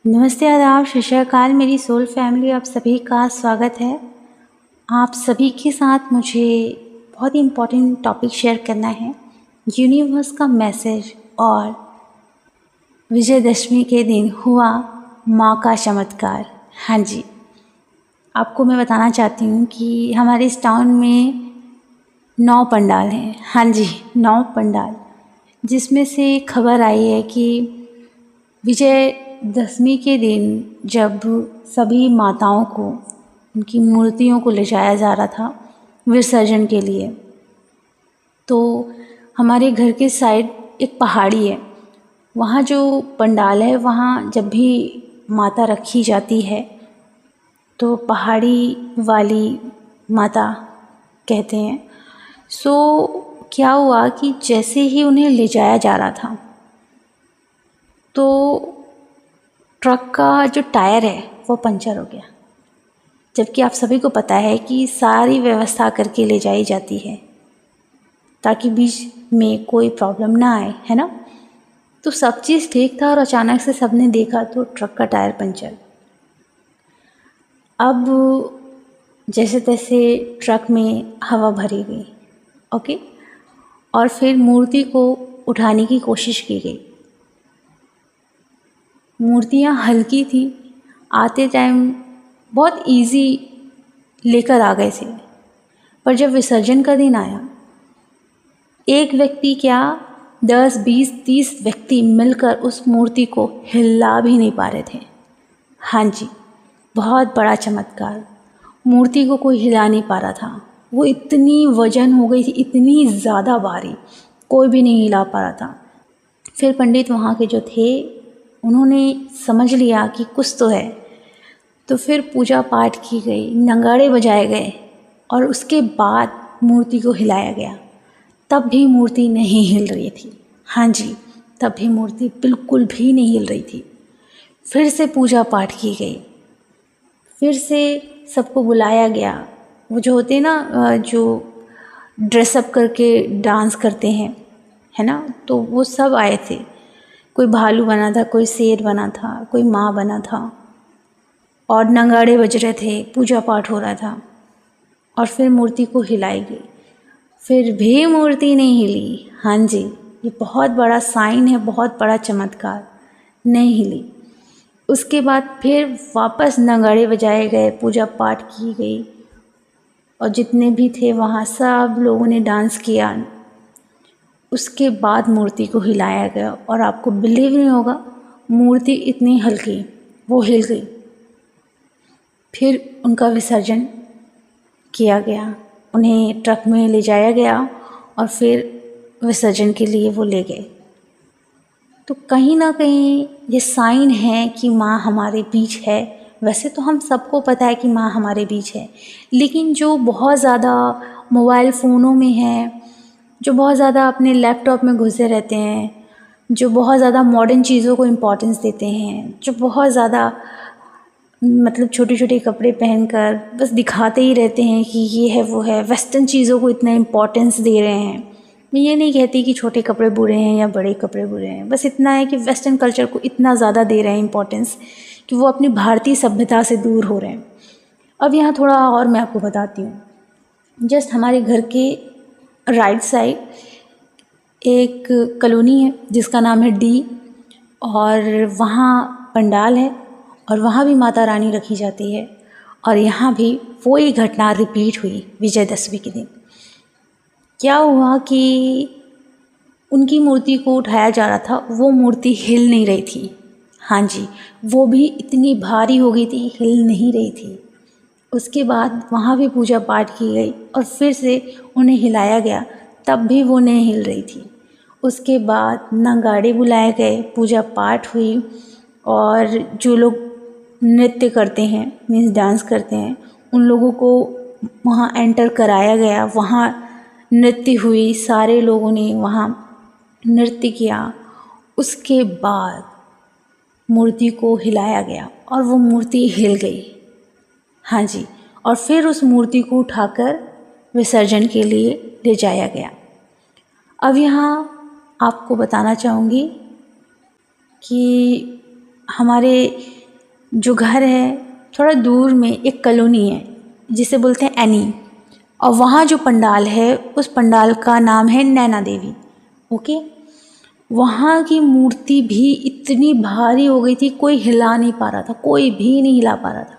नमस्ते, आदाब, सत श्री अकाल मेरी सोल फैमिली, आप सभी का स्वागत है। आप सभी के साथ मुझे बहुत ही इम्पोर्टेंट टॉपिक शेयर करना है, यूनिवर्स का मैसेज। और विजयदशमी के दिन हुआ माँ का चमत्कार। हाँ जी, आपको मैं बताना चाहती हूँ कि हमारे इस टाउन में 9 पंडाल हैं। हाँ जी, 9 पंडाल, जिसमें से खबर आई है कि विजयदशमी के दिन जब सभी माताओं को, उनकी मूर्तियों को ले जाया जा रहा था विसर्जन के लिए, तो हमारे घर के साइड एक पहाड़ी है। वहाँ जो पंडाल है, वहाँ जब भी माता रखी जाती है तो पहाड़ी वाली माता कहते हैं। सो क्या हुआ कि जैसे ही उन्हें ले जाया जा रहा था तो ट्रक का जो टायर है वो पंचर हो गया, जबकि आप सभी को पता है कि सारी व्यवस्था करके ले जाई जाती है ताकि बीच में कोई प्रॉब्लम ना आए, है ना। तो सब चीज़ ठीक था और अचानक से सबने देखा तो ट्रक का टायर पंचर। अब जैसे तैसे ट्रक में हवा भरी गई, ओके, और फिर मूर्ति को उठाने की कोशिश की गई। मूर्तियाँ हल्की थी, आते टाइम बहुत इजी लेकर आ गए थे, पर जब विसर्जन का दिन आया, एक व्यक्ति क्या 10, 20, 30 व्यक्ति मिलकर उस मूर्ति को हिला भी नहीं पा रहे थे। हाँ जी, बहुत बड़ा चमत्कार। मूर्ति को कोई हिला नहीं पा रहा था, वो इतनी वजन हो गई थी, इतनी ज़्यादा भारी, कोई भी नहीं हिला पा रहा था। फिर पंडित वहाँ के जो थे, उन्होंने समझ लिया कि कुछ तो है, तो फिर पूजा पाठ की गई, नगाड़े बजाए गए और उसके बाद मूर्ति को हिलाया गया। तब भी मूर्ति नहीं हिल रही थी। हाँ जी, तब भी मूर्ति बिल्कुल भी नहीं हिल रही थी। फिर से पूजा पाठ की गई, फिर से सबको बुलाया गया। वो जो होते हैं ना, जो ड्रेसअप करके डांस करते हैं, है ना, तो वो सब आए थे। कोई भालू बना था, कोई शेर बना था, कोई माँ बना था, और नगाड़े बज रहे थे, पूजा पाठ हो रहा था। और फिर मूर्ति को हिलाई गई, फिर भी मूर्ति नहीं हिली। हाँ जी, ये बहुत बड़ा साइन है, बहुत बड़ा चमत्कार, नहीं हिली। उसके बाद फिर वापस नगाड़े बजाए गए, पूजा पाठ की गई, और जितने भी थे वहाँ सब लोगों ने डांस किया। उसके बाद मूर्ति को हिलाया गया, और आपको बिलीव नहीं होगा, मूर्ति इतनी हल्की, वो हिल गई। फिर उनका विसर्जन किया गया, उन्हें ट्रक में ले जाया गया और फिर विसर्जन के लिए वो ले गए। तो कहीं ना कहीं ये साइन है कि माँ हमारे बीच है। वैसे तो हम सबको पता है कि माँ हमारे बीच है, लेकिन जो बहुत ज़्यादा मोबाइल फ़ोनों में है, जो बहुत ज़्यादा अपने लैपटॉप में घुसे रहते हैं, जो बहुत ज़्यादा मॉडर्न चीज़ों को इम्पोर्टेंस देते हैं, जो बहुत ज़्यादा मतलब छोटे छोटे कपड़े पहनकर बस दिखाते ही रहते हैं कि ये है वो है, वेस्टर्न चीज़ों को इतना इम्पोर्टेंस दे रहे हैं। मैं ये नहीं कहती कि छोटे कपड़े बुरे हैं या बड़े कपड़े बुरे हैं, बस इतना है कि वेस्टर्न कल्चर को इतना ज़्यादा दे रहे हैं इम्पोर्टेंस कि वो अपनी भारतीय सभ्यता से दूर हो रहे हैं। अब यहाँ थोड़ा और मैं आपको बताती हूँ। जस्ट हमारे घर के राइट साइड एक कॉलोनी है जिसका नाम है डी, और वहाँ पंडाल है, और वहाँ भी माता रानी रखी जाती है। और यहाँ भी वही घटना रिपीट हुई विजयदशमी के दिन। क्या हुआ कि उनकी मूर्ति को उठाया जा रहा था, वो मूर्ति हिल नहीं रही थी। हाँ जी, वो भी इतनी भारी हो गई थी, हिल नहीं रही थी। उसके बाद वहाँ भी पूजा पाठ की गई और फिर से उन्हें हिलाया गया, तब भी वो नहीं हिल रही थी। उसके बाद नगाड़े बुलाए गए, पूजा पाठ हुई, और जो लोग नृत्य करते हैं, मीन्स डांस करते हैं, उन लोगों को वहाँ एंटर कराया गया। वहाँ नृत्य हुई, सारे लोगों ने वहाँ नृत्य किया। उसके बाद मूर्ति को हिलाया गया और वो मूर्ति हिल गई। हाँ जी, और फिर उस मूर्ति को उठाकर विसर्जन के लिए ले जाया गया। अब यहाँ आपको बताना चाहूँगी कि हमारे जो घर है थोड़ा दूर में एक कॉलोनी है जिसे बोलते हैं एनी, और वहाँ जो पंडाल है उस पंडाल का नाम है नैना देवी। ओके, वहाँ की मूर्ति भी इतनी भारी हो गई थी, कोई हिला नहीं पा रहा था, कोई भी नहीं हिला पा रहा था।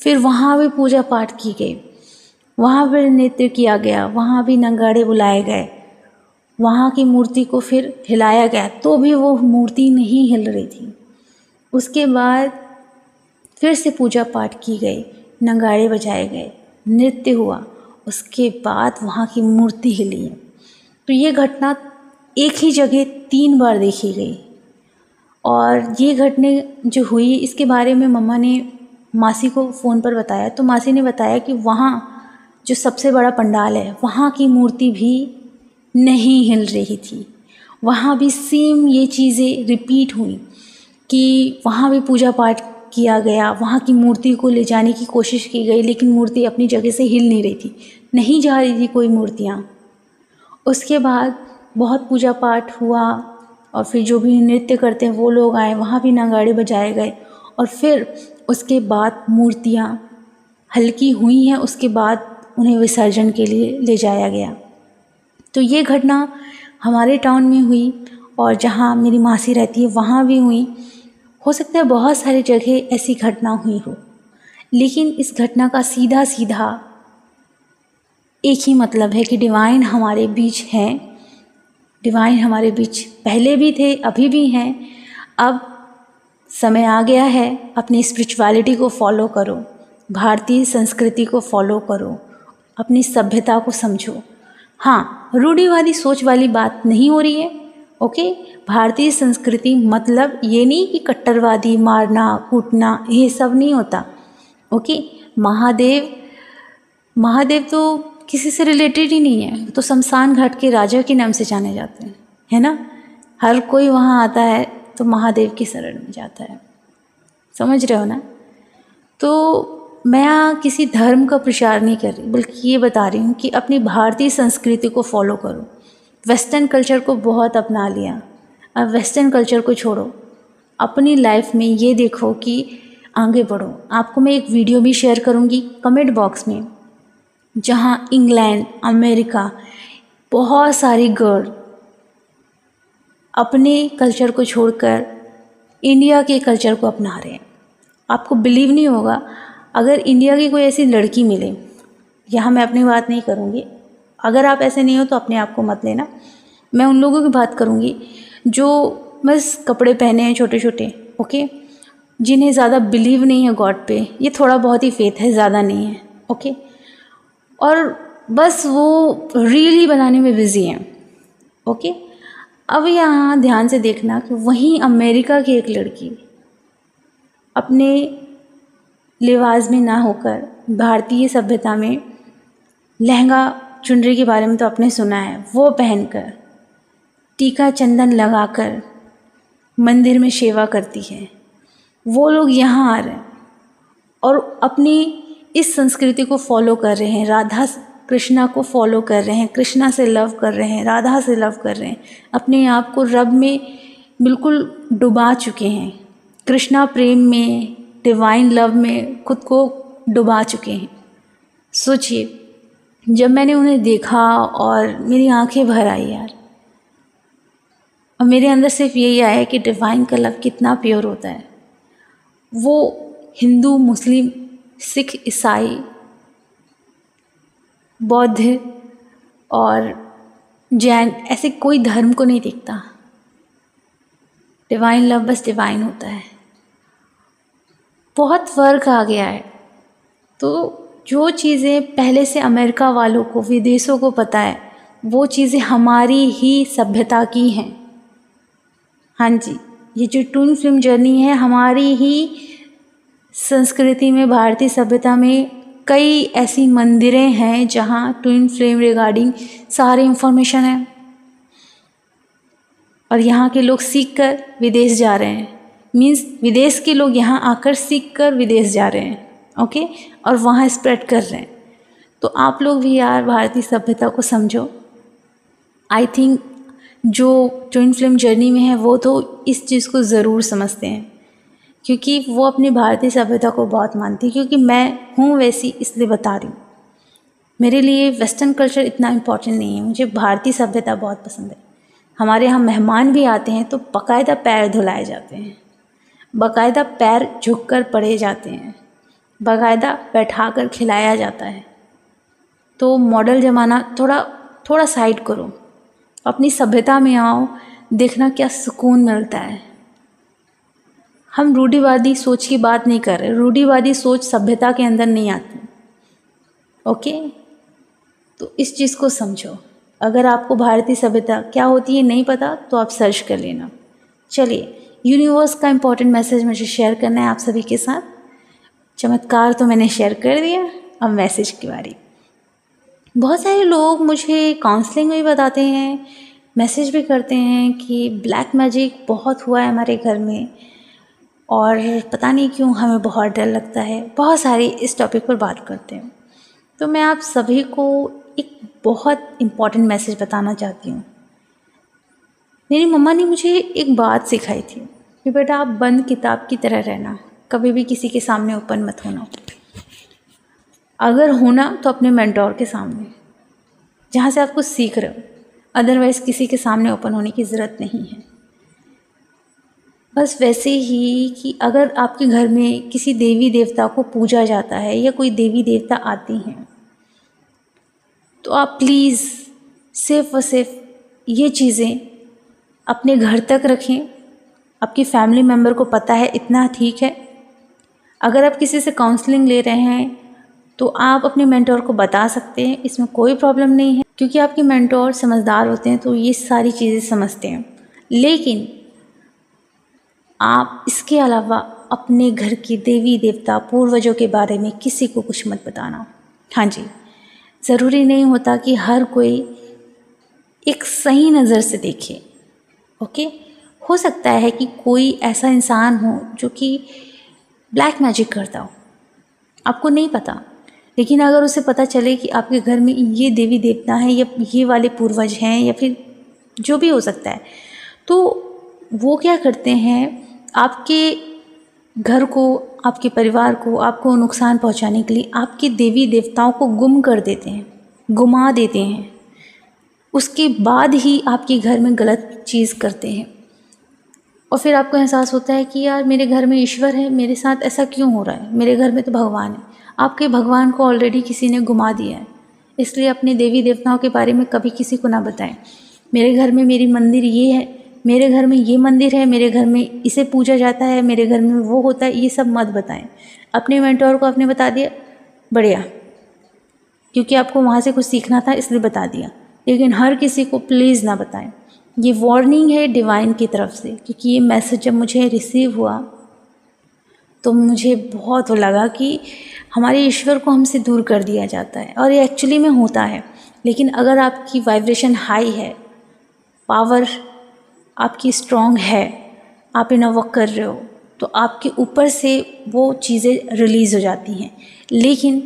फिर वहाँ भी पूजा पाठ की गई, वहाँ पर नृत्य किया गया, वहाँ भी नगाड़े बुलाए गए, वहाँ की मूर्ति को फिर हिलाया गया तो भी वो मूर्ति नहीं हिल रही थी। उसके बाद फिर से पूजा पाठ की गई, नगाड़े बजाए गए, नृत्य हुआ, उसके बाद वहाँ की मूर्ति हिली है। तो ये घटना एक ही जगह 3 बार देखी गई। और ये घटना जो हुई इसके बारे में मम्मा ने मासी को फ़ोन पर बताया, तो मासी ने बताया कि वहाँ जो सबसे बड़ा पंडाल है वहाँ की मूर्ति भी नहीं हिल रही थी। वहाँ भी सेम ये चीज़ें रिपीट हुई कि वहाँ भी पूजा पाठ किया गया, वहाँ की मूर्ति को ले जाने की कोशिश की गई, लेकिन मूर्ति अपनी जगह से हिल नहीं रही थी, नहीं जा रही थी कोई मूर्तियाँ। उसके बाद बहुत पूजा पाठ हुआ और फिर जो भी नृत्य करते हैं वो लोग आए, वहाँ भी नगाड़े बजाए गए, और फिर उसके बाद मूर्तियाँ हल्की हुई हैं, उसके बाद उन्हें विसर्जन के लिए ले जाया गया। तो ये घटना हमारे टाउन में हुई, और जहाँ मेरी मासी रहती है वहाँ भी हुई। हो सकता है बहुत सारी जगह ऐसी घटना हुई हो, लेकिन इस घटना का सीधा सीधा एक ही मतलब है कि डिवाइन हमारे बीच हैं। डिवाइन हमारे बीच पहले भी थे, अभी भी हैं। अब समय आ गया है, अपनी स्पिरिचुअलिटी को फॉलो करो, भारतीय संस्कृति को फॉलो करो, अपनी सभ्यता को समझो। हाँ, रूढ़िवादी सोच वाली बात नहीं हो रही है। ओके, भारतीय संस्कृति मतलब ये नहीं कि कट्टरवादी, मारना कूटना, ये सब नहीं होता। ओके, महादेव तो किसी से रिलेटेड ही नहीं है, तो शमशान घाट के राजा के नाम से जाने जाते हैं, है ना। हर कोई वहाँ आता है तो महादेव की शरण में जाता है, समझ रहे हो ना। तो मैं यहाँ किसी धर्म का प्रचार नहीं कर रही, बल्कि ये बता रही हूँ कि अपनी भारतीय संस्कृति को फॉलो करो। वेस्टर्न कल्चर को बहुत अपना लिया, अब वेस्टर्न कल्चर को छोड़ो, अपनी लाइफ में ये देखो कि आगे बढ़ो। आपको मैं एक वीडियो भी शेयर करूँगी कमेंट बॉक्स में, जहाँ इंग्लैंड, अमेरिका, बहुत सारी गर्ल अपने कल्चर को छोड़कर इंडिया के कल्चर को अपना रहे हैं। आपको बिलीव नहीं होगा, अगर इंडिया की कोई ऐसी लड़की मिले, यहाँ मैं अपनी बात नहीं करूँगी, अगर आप ऐसे नहीं हो तो अपने आप को मत लेना, मैं उन लोगों की बात करूँगी जो बस कपड़े पहने हैं छोटे छोटे, ओके, जिन्हें ज़्यादा बिलीव नहीं है गॉड पे, ये थोड़ा बहुत ही फेथ है, ज़्यादा नहीं है, ओके, और बस वो रील ही बनाने में बिज़ी हैं। ओके, अब यहाँ ध्यान से देखना कि वहीं अमेरिका की एक लड़की अपने लिबास में ना होकर भारतीय सभ्यता में लहंगा चुनरी के बारे में तो आपने सुना है, वो पहनकर टीका चंदन लगाकर मंदिर में सेवा करती है। वो लोग यहाँ आ रहे हैं और अपनी इस संस्कृति को फॉलो कर रहे हैं, राधा कृष्णा को फॉलो कर रहे हैं, कृष्णा से लव कर रहे हैं, राधा से लव कर रहे हैं, अपने आप को रब में बिल्कुल डुबा चुके हैं, कृष्णा प्रेम में, डिवाइन लव में खुद को डुबा चुके हैं। सोचिए, जब मैंने उन्हें देखा और मेरी आंखें भर आई यार, और मेरे अंदर सिर्फ यही आया कि डिवाइन का लव कितना प्योर होता है। वो हिंदू, मुस्लिम, सिख, ईसाई, बौद्ध और जैन ऐसे कोई धर्म को नहीं देखता। डिवाइन लव बस डिवाइन होता है। बहुत फ़र्क आ गया है। तो जो चीज़ें पहले से अमेरिका वालों को, विदेशों को पता है, वो चीज़ें हमारी ही सभ्यता की हैं। हाँ जी, ये जो ट्विन फ्लेम जर्नी है, हमारी ही संस्कृति में, भारतीय सभ्यता में कई ऐसी मंदिरें हैं जहाँ ट्विन फ्लेम रिगार्डिंग सारी इंफॉर्मेशन है, और यहाँ के लोग सीख कर विदेश जा रहे हैं। मीन्स विदेश के लोग यहाँ आकर सीख कर विदेश जा रहे हैं, ओके, और वहाँ स्प्रेड कर रहे हैं। तो आप लोग भी यार भारतीय सभ्यता को समझो। आई थिंक जो ट्विन फ्लेम जर्नी में है वो तो इस चीज़ को ज़रूर समझते हैं। क्योंकि वो अपनी भारतीय सभ्यता को बहुत मानती है, क्योंकि मैं हूँ वैसी इसलिए बता रही हूँ। मेरे लिए वेस्टर्न कल्चर इतना इम्पोर्टेंट नहीं है, मुझे भारतीय सभ्यता बहुत पसंद है। हमारे यहाँ मेहमान भी आते हैं तो बाकायदा पैर धुलाए जाते हैं, बाकायदा पैर झुककर पड़े जाते हैं, बाकायदा बैठाकर खिलाया जाता है। तो मॉडल ज़माना थोड़ा साइड करो, अपनी सभ्यता में आओ, देखना क्या सुकून मिलता है। हम रूढ़िवादी सोच की बात नहीं कर रहे, रूढ़िवादी सोच सभ्यता के अंदर नहीं आती। ओके, तो इस चीज़ को समझो। अगर आपको भारतीय सभ्यता क्या होती है नहीं पता तो आप सर्च कर लेना। चलिए, यूनिवर्स का इम्पोर्टेंट मैसेज मुझे शेयर करना है आप सभी के साथ। चमत्कार तो मैंने शेयर कर दिया, अब मैसेज की बारी। बहुत सारे लोग मुझे काउंसलिंग में भी बताते हैं, मैसेज भी करते हैं कि ब्लैक मैजिक बहुत हुआ है हमारे घर में और पता नहीं क्यों हमें बहुत डर लगता है। बहुत सारे इस टॉपिक पर बात करते हैं। तो मैं आप सभी को एक बहुत इम्पॉर्टेंट मैसेज बताना चाहती हूँ। मेरी मम्मा ने मुझे एक बात सिखाई थी कि बेटा आप बंद किताब की तरह रहना, कभी भी किसी के सामने ओपन मत होना। अगर होना तो अपने मेंटोर के सामने, जहाँ से आप कुछ सीख रहे हो, अदरवाइज़ किसी के सामने ओपन होने की ज़रूरत नहीं है। बस वैसे ही कि अगर आपके घर में किसी देवी देवता को पूजा जाता है या कोई देवी देवता आती हैं, तो आप प्लीज़ सिर्फ़ और सिर्फ ये चीज़ें अपने घर तक रखें। आपकी फैमिली मेम्बर को पता है इतना ठीक है। अगर आप किसी से काउंसलिंग ले रहे हैं तो आप अपने मेंटोर को बता सकते हैं, इसमें कोई प्रॉब्लम नहीं है, क्योंकि आपके मेंटोर समझदार होते हैं तो ये सारी चीज़ें समझते हैं। लेकिन आप इसके अलावा अपने घर की देवी देवता पूर्वजों के बारे में किसी को कुछ मत बताना। हाँ जी, ज़रूरी नहीं होता कि हर कोई एक सही नज़र से देखे। ओके, हो सकता है कि कोई ऐसा इंसान हो जो कि ब्लैक मैजिक करता हो, आपको नहीं पता। लेकिन अगर उसे पता चले कि आपके घर में ये देवी देवता हैं या ये वाले पूर्वज हैं या फिर जो भी हो सकता है, तो वो क्या करते हैं, आपके घर को, आपके परिवार को, आपको नुकसान पहुंचाने के लिए आपके देवी देवताओं को गुम कर देते हैं, गुमा देते हैं। उसके बाद ही आपके घर में गलत चीज़ करते हैं और फिर आपको एहसास होता है कि यार मेरे घर में ईश्वर है, मेरे साथ ऐसा क्यों हो रहा है, मेरे घर में तो भगवान है। आपके भगवान को ऑलरेडी किसी ने गुमा दिया है, इसलिए अपने देवी देवताओं के बारे में कभी किसी को ना बताएं। मेरे घर में मेरी मंदिर ये है, मेरे घर में ये मंदिर है, मेरे घर में इसे पूजा जाता है, मेरे घर में वो होता है, ये सब मत बताएं। अपने मेंटोर को आपने बता दिया, बढ़िया, क्योंकि आपको वहाँ से कुछ सीखना था इसलिए बता दिया। लेकिन हर किसी को प्लीज़ ना बताएं। ये वार्निंग है डिवाइन की तरफ से, क्योंकि ये मैसेज जब मुझे रिसीव हुआ तो मुझे बहुत लगा कि हमारे ईश्वर को हमसे दूर कर दिया जाता है, और ये एक्चुअली में होता है। लेकिन अगर आपकी वाइब्रेशन हाई है, पावर आपकी स्ट्रॉन्ग है, आप इनर वर्क कर रहे हो, तो आपके ऊपर से वो चीज़ें रिलीज़ हो जाती हैं। लेकिन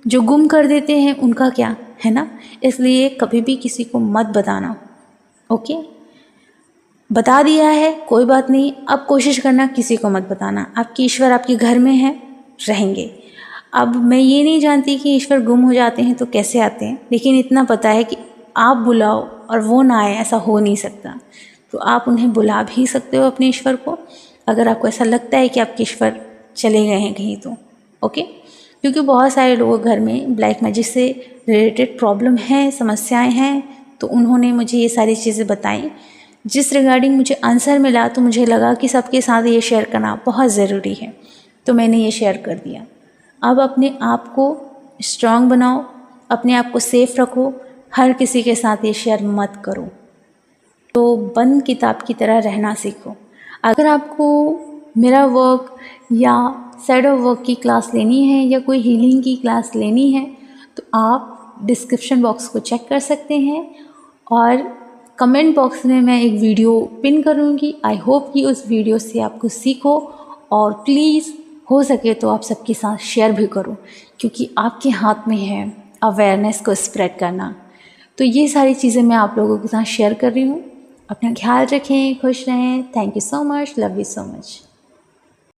जो गुम कर देते हैं उनका क्या है ना, इसलिए कभी भी किसी को मत बताना। ओके, बता दिया है कोई बात नहीं, अब कोशिश करना किसी को मत बताना। आपके ईश्वर आपके घर में हैं, रहेंगे। अब मैं ये नहीं जानती कि ईश्वर गुम हो जाते हैं तो कैसे आते हैं, लेकिन इतना पता है कि आप बुलाओ और वो ना आए, ऐसा हो नहीं सकता। तो आप उन्हें बुला भी सकते हो, अपने ईश्वर को, अगर आपको ऐसा लगता है कि आपके ईश्वर चले गए हैं कहीं तो। ओके, क्योंकि बहुत सारे लोगों के घर में ब्लैक मैजिक से रिलेटेड प्रॉब्लम है, समस्याएं हैं, तो उन्होंने मुझे ये सारी चीज़ें बताई, जिस रिगार्डिंग मुझे आंसर मिला तो मुझे लगा कि सबके साथ ये शेयर करना बहुत ज़रूरी है, तो मैंने ये शेयर कर दिया। अब अपने आप को स्ट्रांग बनाओ, अपने आप को सेफ रखो, हर किसी के साथ ये शेयर मत करो। तो बंद किताब की तरह रहना सीखो। अगर आपको मेरा वर्क या शैडो वर्क की क्लास लेनी है या कोई हीलिंग की क्लास लेनी है तो आप डिस्क्रिप्शन बॉक्स को चेक कर सकते हैं, और कमेंट बॉक्स में मैं एक वीडियो पिन करूँगी। आई होप कि उस वीडियो से आपको सीखो, और प्लीज़ हो सके तो आप सबके साथ शेयर भी करो, क्योंकि आपके हाथ में है अवेयरनेस को स्प्रेड करना। तो ये सारी चीज़ें मैं आप लोगों के साथ शेयर कर रही हूँ। अपना ख्याल रखें, खुश रहें। Thank you so much, love you so much.